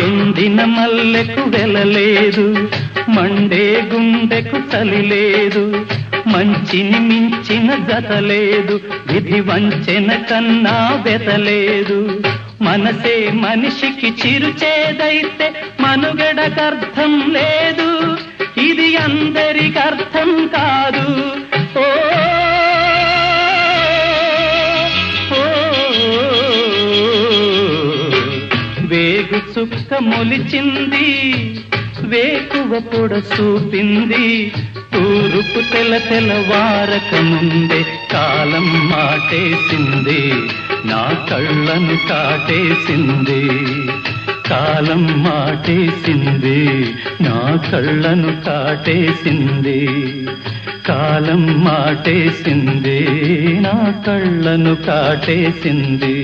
ఎండిన మల్లెకు వెలలేదు, మండే గుండెకు చలి లేదు, మంచిని మించిన జతలేదు, విధి వంచెన కన్నా వెతలేదు. మనసే మనిషికి చిరుచేదైతే మనుగడకర్థం లేదు, ఇది అందరికర్థం కాదు. ఓ వేగు చుక్క మొలిచింది, వేకువ పొడ చూపింది, తూరుపు తెలవారక ముందే కాలం మాటేసింది, నా కళ్ళను కాటేసింది. కాలం మాటేసింది, నా కళ్ళను కాటేసింది. కాలం మాటేసింది, నా కళ్ళను కాటేసింది.